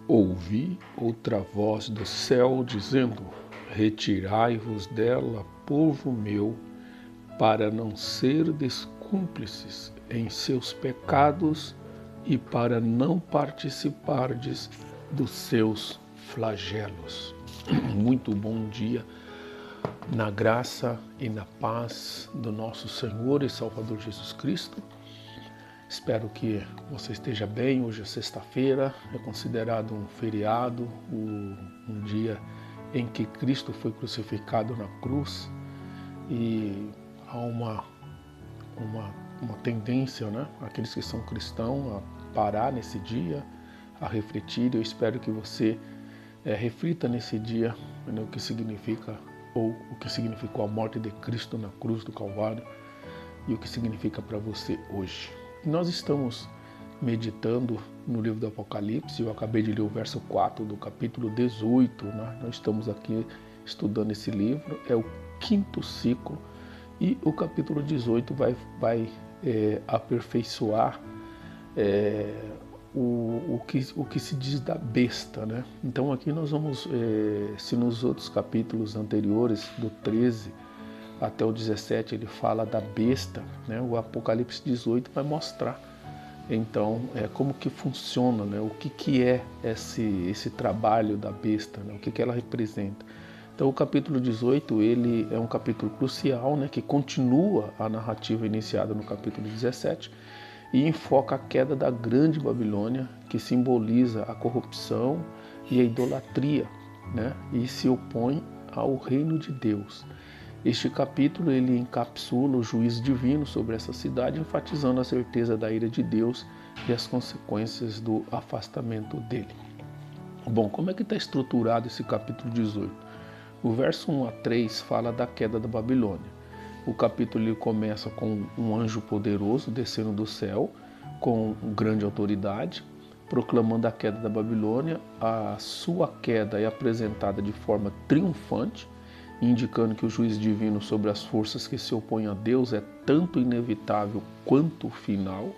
Ouvi outra voz do céu dizendo: Retirai-vos dela, povo meu, para não serdes cúmplices em seus pecados e para não participardes dos seus flagelos. Muito bom dia, na graça e na paz do nosso Senhor e Salvador Jesus Cristo. Espero que você esteja bem. Hoje é sexta-feira, é considerado um feriado, um dia em que Cristo foi crucificado na cruz, e há uma tendência, né, aqueles que são cristãos, a parar nesse dia, a refletir. Eu espero que você reflita nesse dia, né, o que significa, ou o que significou a morte de Cristo na cruz do Calvário e o que significa para você hoje. Nós estamos meditando no livro do Apocalipse. Eu acabei de ler o verso 4 do capítulo 18, né? Nós estamos aqui estudando esse livro, é o quinto ciclo, e o capítulo 18 vai aperfeiçoar o que se diz da besta, né? Então aqui nós vamos, se nos outros capítulos anteriores, do 13 até o 17, ele fala da besta, né? O Apocalipse 18 vai mostrar, então, como que funciona, né? O que é esse trabalho da besta, né? O que ela representa. Então, o capítulo 18, ele é um capítulo crucial, né? Que continua a narrativa iniciada no capítulo 17 e enfoca a queda da grande Babilônia, que simboliza a corrupção e a idolatria, né? E se opõe ao reino de Deus. Este capítulo ele encapsula o juízo divino sobre essa cidade, enfatizando a certeza da ira de Deus e as consequências do afastamento dele. Bom, como é que está estruturado esse capítulo 18? O verso 1 a 3 fala da queda da Babilônia. O capítulo ele começa com um anjo poderoso descendo do céu, com grande autoridade, proclamando a queda da Babilônia. A sua queda é apresentada de forma triunfante, indicando que o juízo divino sobre as forças que se opõem a Deus é tanto inevitável quanto final.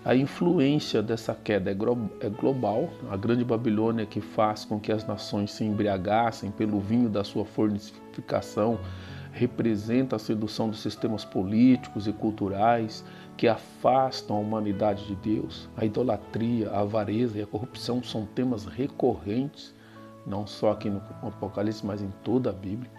A influência dessa queda é global. A grande Babilônia, que faz com que as nações se embriagassem pelo vinho da sua fornicação, representa a sedução dos sistemas políticos e culturais que afastam a humanidade de Deus. A idolatria, a avareza e a corrupção são temas recorrentes, não só aqui no Apocalipse, mas em toda a Bíblia.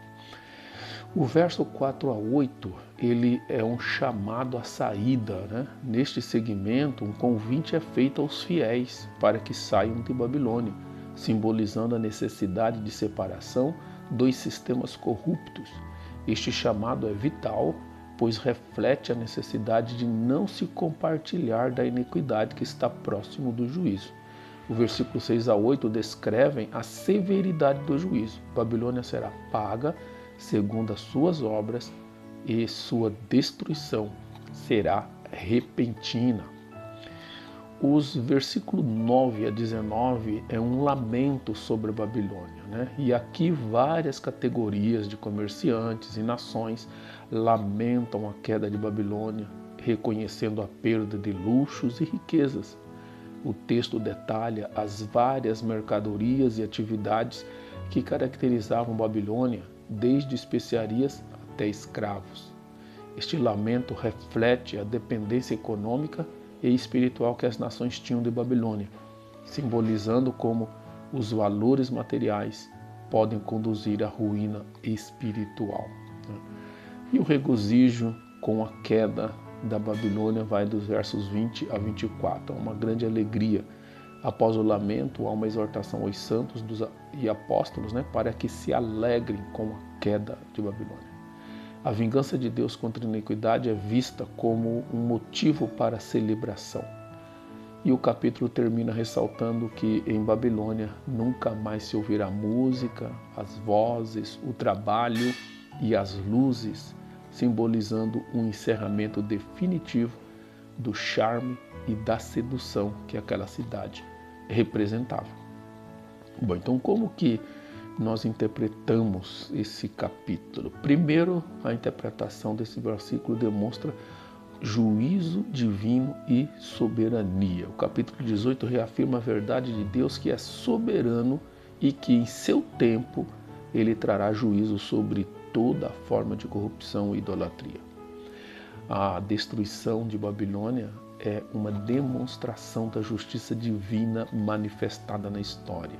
O verso 4 a 8, ele é um chamado à saída, né? Neste segmento, um convite é feito aos fiéis para que saiam de Babilônia, simbolizando a necessidade de separação dos sistemas corruptos. Este chamado é vital, pois reflete a necessidade de não se compartilhar da iniquidade que está próximo do juízo. O versículo 6 a 8 descrevem a severidade do juízo. Babilônia será paga segundo as suas obras e sua destruição será repentina. Os versículos 9 a 19 é um lamento sobre a Babilônia, né? E aqui várias categorias de comerciantes e nações lamentam a queda de Babilônia, reconhecendo a perda de luxos e riquezas. O texto detalha as várias mercadorias e atividades que caracterizavam Babilônia, desde especiarias até escravos. Este lamento reflete a dependência econômica e espiritual que as nações tinham de Babilônia, simbolizando como os valores materiais podem conduzir à ruína espiritual. E o regozijo com a queda da Babilônia vai dos versos 20 a 24, uma grande alegria. Após o lamento, há uma exortação aos santos e apóstolos, né, para que se alegrem com a queda de Babilônia. A vingança de Deus contra a iniquidade é vista como um motivo para celebração. E o capítulo termina ressaltando que em Babilônia nunca mais se ouvirá música, as vozes, o trabalho e as luzes, simbolizando um encerramento definitivo do charme e da sedução que aquela cidade representava. Bom, então como que nós interpretamos esse capítulo? Primeiro, a interpretação desse versículo demonstra juízo divino e soberania. O capítulo 18 reafirma a verdade de Deus, que é soberano e que em seu tempo ele trará juízo sobre toda forma de corrupção e idolatria. A destruição de Babilônia é uma demonstração da justiça divina manifestada na história.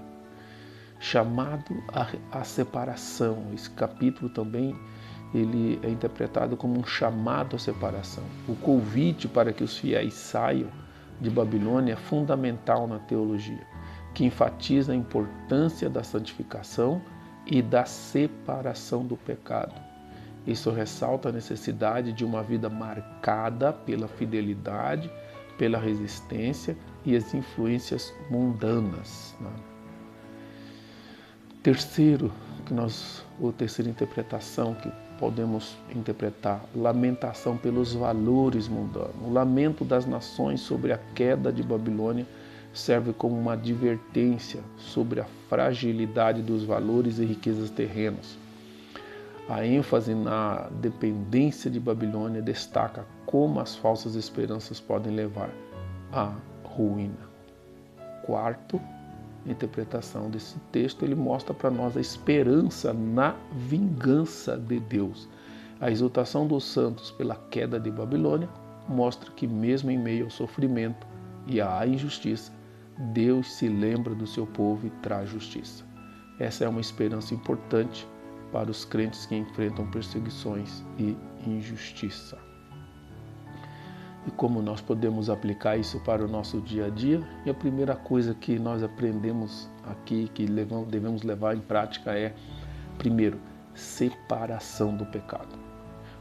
Chamado à separação. Esse capítulo também ele é interpretado como um chamado à separação. O convite para que os fiéis saiam de Babilônia é fundamental na teologia, que enfatiza a importância da santificação e da separação do pecado. Isso ressalta a necessidade de uma vida marcada pela fidelidade, pela resistência e as influências mundanas. Terceira interpretação que podemos interpretar, lamentação pelos valores mundanos. O lamento das nações sobre a queda de Babilônia serve como uma advertência sobre a fragilidade dos valores e riquezas terrenos. A ênfase na dependência de Babilônia destaca como as falsas esperanças podem levar à ruína. Quarto, interpretação desse texto, ele mostra para nós a esperança na vingança de Deus. A exultação dos santos pela queda de Babilônia mostra que mesmo em meio ao sofrimento e à injustiça, Deus se lembra do seu povo e traz justiça. Essa é uma esperança importante para os crentes que enfrentam perseguições e injustiça. E como nós podemos aplicar isso para o nosso dia a dia? E a primeira coisa que nós aprendemos aqui, que devemos levar em prática é, primeiro, separação do pecado.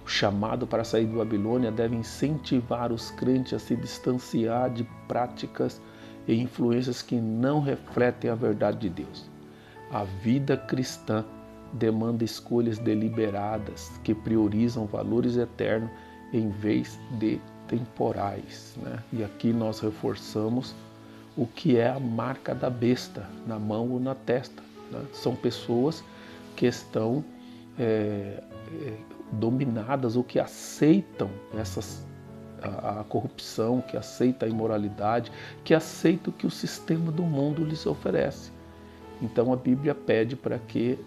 O chamado para sair de Babilônia deve incentivar os crentes a se distanciar de práticas e influências que não refletem a verdade de Deus. A vida cristã demanda escolhas deliberadas que priorizam valores eternos em vez de temporais, né? E aqui nós reforçamos o que é a marca da besta, na mão ou na testa, né? São pessoas que estão dominadas ou que aceitam a corrupção, que aceitam a imoralidade, que aceitam o que o sistema do mundo lhes oferece. Então a Bíblia pede para que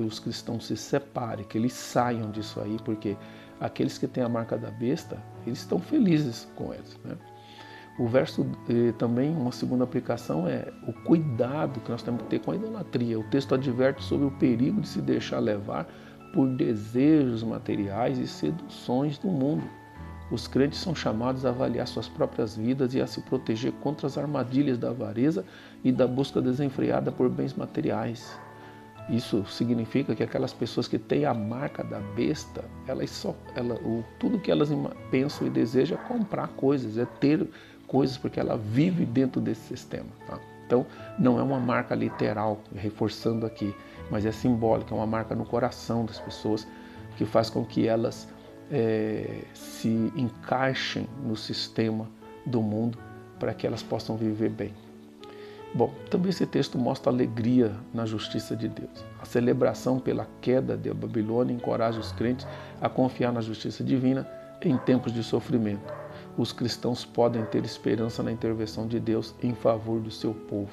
os cristãos se separem, que eles saiam disso aí, porque aqueles que têm a marca da besta, eles estão felizes com eles, né? O verso também, uma segunda aplicação é o cuidado que nós temos que ter com a idolatria. O texto adverte sobre o perigo de se deixar levar por desejos materiais e seduções do mundo. Os crentes são chamados a avaliar suas próprias vidas e a se proteger contra as armadilhas da avareza e da busca desenfreada por bens materiais. Isso significa que aquelas pessoas que têm a marca da besta, tudo que elas pensam e desejam é comprar coisas, é ter coisas, porque ela vive dentro desse sistema. Tá? Então, não é uma marca literal, reforçando aqui, mas é simbólica, é uma marca no coração das pessoas que faz com que elas se encaixem no sistema do mundo para que elas possam viver bem. Bom, também esse texto mostra alegria na justiça de Deus. A celebração pela queda de Babilônia encoraja os crentes a confiar na justiça divina em tempos de sofrimento. Os cristãos podem ter esperança na intervenção de Deus em favor do seu povo.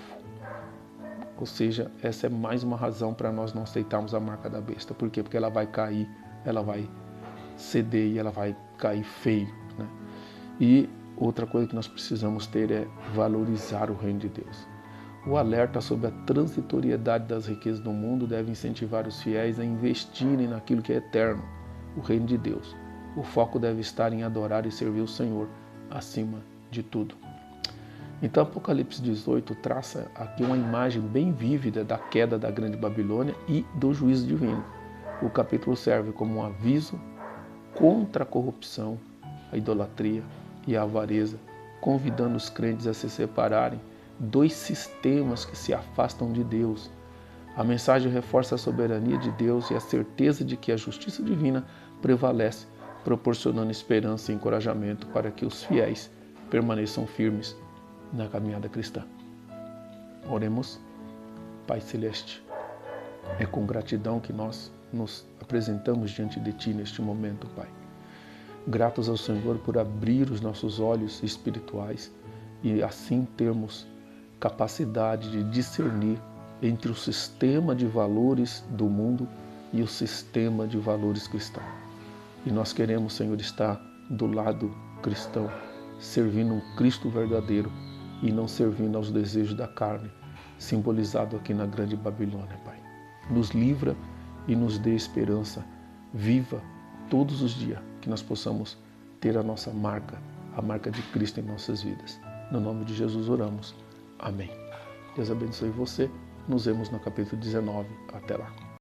Ou seja, essa é mais uma razão para nós não aceitarmos a marca da besta. Por quê? Porque ela vai cair, ela vai ceder e ela vai cair feio, né? E outra coisa que nós precisamos ter é valorizar o reino de Deus. O alerta sobre a transitoriedade das riquezas do mundo deve incentivar os fiéis a investirem naquilo que é eterno, o reino de Deus. O foco deve estar em adorar e servir o Senhor acima de tudo. Então, Apocalipse 18 traça aqui uma imagem bem vívida da queda da grande Babilônia e do juízo divino. O capítulo serve como um aviso contra a corrupção, a idolatria e a avareza, convidando os crentes a se separarem dois sistemas que se afastam de Deus. A mensagem reforça a soberania de Deus e a certeza de que a justiça divina prevalece, proporcionando esperança e encorajamento para que os fiéis permaneçam firmes na caminhada cristã. Oremos. Pai Celeste, é com gratidão que nós nos apresentamos diante de Ti neste momento, Pai. Gratos ao Senhor por abrir os nossos olhos espirituais e assim termos capacidade de discernir entre o sistema de valores do mundo e o sistema de valores cristão. E nós queremos, Senhor, estar do lado cristão, servindo um Cristo verdadeiro e não servindo aos desejos da carne, simbolizado aqui na grande Babilônia, Pai. Nos livra e nos dê esperança viva todos os dias, que nós possamos ter a nossa marca, a marca de Cristo em nossas vidas. No nome de Jesus oramos. Amém. Deus abençoe você. Nos vemos no capítulo 19. Até lá.